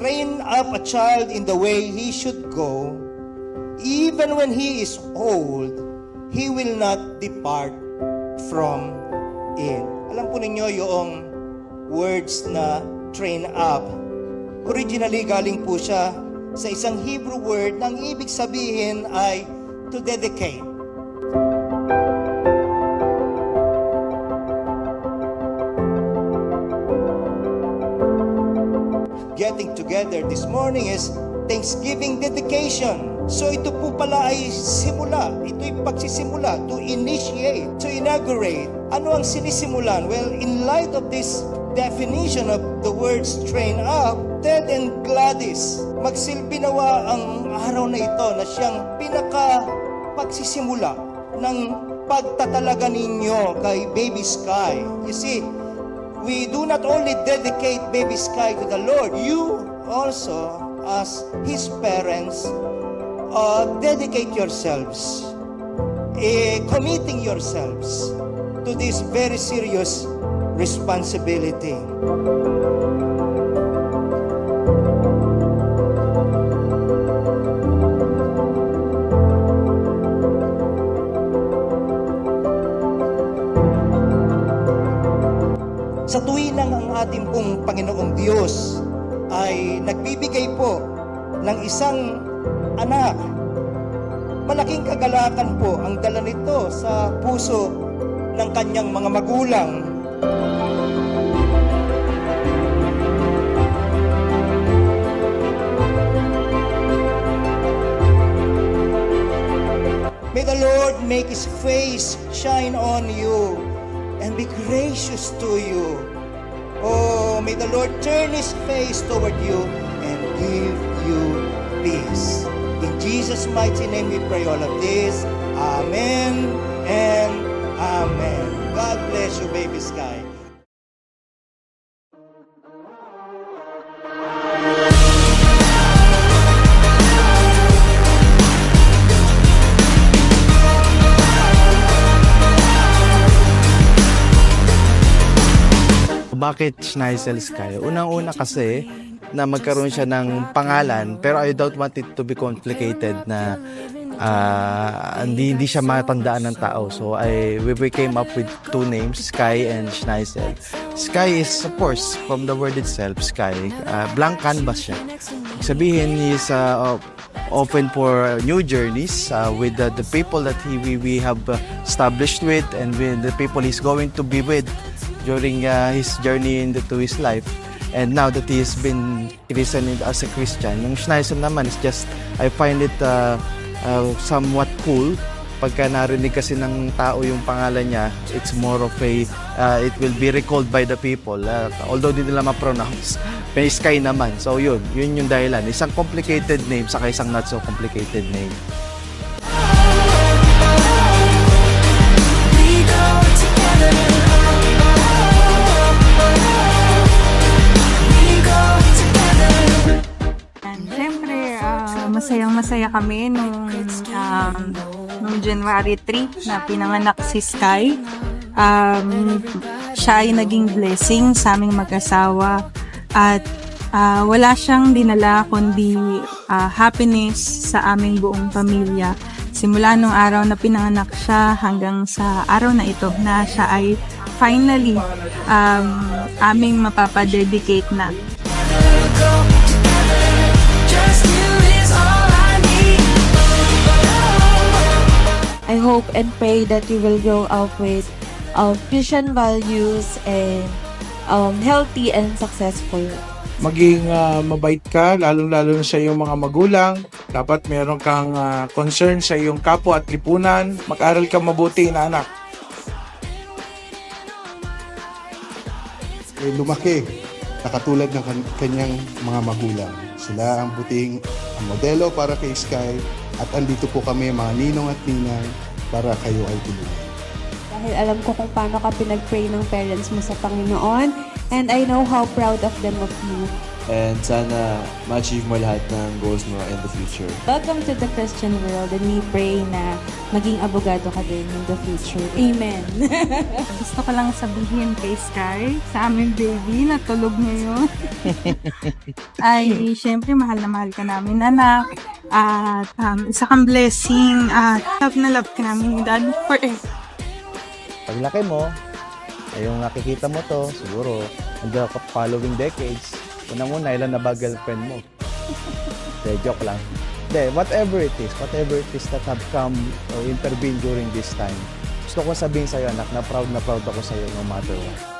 Train up a child in the way he should go, even when he is old, he will not depart from it. Alam po ninyo yung words na train up. Originally, galing po siya sa isang Hebrew word na ang ibig sabihin ay to dedicate. Getting together this morning is Thanksgiving dedication. So ito po pala ay simula. Ito'y pagsisimula, to initiate, to inaugurate. Ano ang sinisimulan? Well, in light of this definition of the words train up, Ted and Gladys, magsilbi nawa ang araw na ito na siyang pagsisimula ng pagtatalaga ninyo kay Baby Sky. You see, we do not only dedicate Baby Sky to the Lord, you also, as His parents, dedicate yourselves, committing yourselves to this very serious responsibility. Sa tuwinang ang ating pong Panginoong Diyos ay nagbibigay po ng isang anak, malaking kagalakan po ang dala nito sa puso ng kanyang mga magulang. May the Lord make His face shine on you and be gracious to you. Oh, may the Lord turn His face toward you and give you peace. In Jesus' mighty name we pray all of this. Amen and amen. God bless you, Baby Sky. Bakit Schneisel Sky? Unang-una kasi na magkaroon siya ng pangalan, pero I don't want it to be complicated na hindi siya matandaan ng tao. So we came up with two names, Sky and Schneisel. Sky is, of course, from the word itself, Sky, blank canvas siya. Sabihin, he is open for new journeys with the people that we have established with, and with the people he's going to be with during his journey into his life. And now that he has been christened as a Christian, yung Schneisel naman is just, I find it somewhat cool. Pagka narinig kasi ng tao yung pangalan niya, it's more of a, it will be recalled by the people. Although di nila ma-pronounce, may Sky naman. So yun yung dahilan. Isang complicated name saka isang not so complicated name. Masayang-masaya kami nung January 3 na pinanganak si Sky. Siya ay naging blessing sa aming mag-asawa at wala siyang dinala kundi happiness sa aming buong pamilya. Simula nung araw na pinanganak siya hanggang sa araw na ito na siya ay finally aming mapapadedicate na. I hope and pray that you will grow up with Christian values and healthy and successful. Maging mabait ka, lalo-lalo na sa iyong mga magulang. Dapat meron kang concern sa iyong kapwa at lipunan. Mag-aral ka mabuti na anak. Lumaki na katulad ng kanyang mga magulang. Sila ang buting modelo para kay Sky. At andito po kami mga ninong at ninang para kayo ay tulungan. Dahil alam ko kung paano ka pinag-pray ng parents mo sa Panginoon, and I know how proud of them of you. And sana ma-achieve mo lahat ng goals mo in the future. Welcome to the Christian world, and we pray na maging abogado ka din in the future. Amen. Gusto ko lang sabihin kay Sky, sa aming baby na tulog ngayon. Ay, syempre, mahal na mahal ka namin, anak. At isa kang blessing. At love na love ka namin ni Dad forever. Paglaki mo, ay yung nakikita mo to, siguro, under ka following decades, unang-una, ilan na ba girlfriend mo? De, joke lang. De, whatever it is that have come or intervened during this time, gusto ko sabihin sa'yo, anak, na proud ako sa'yo no matter what.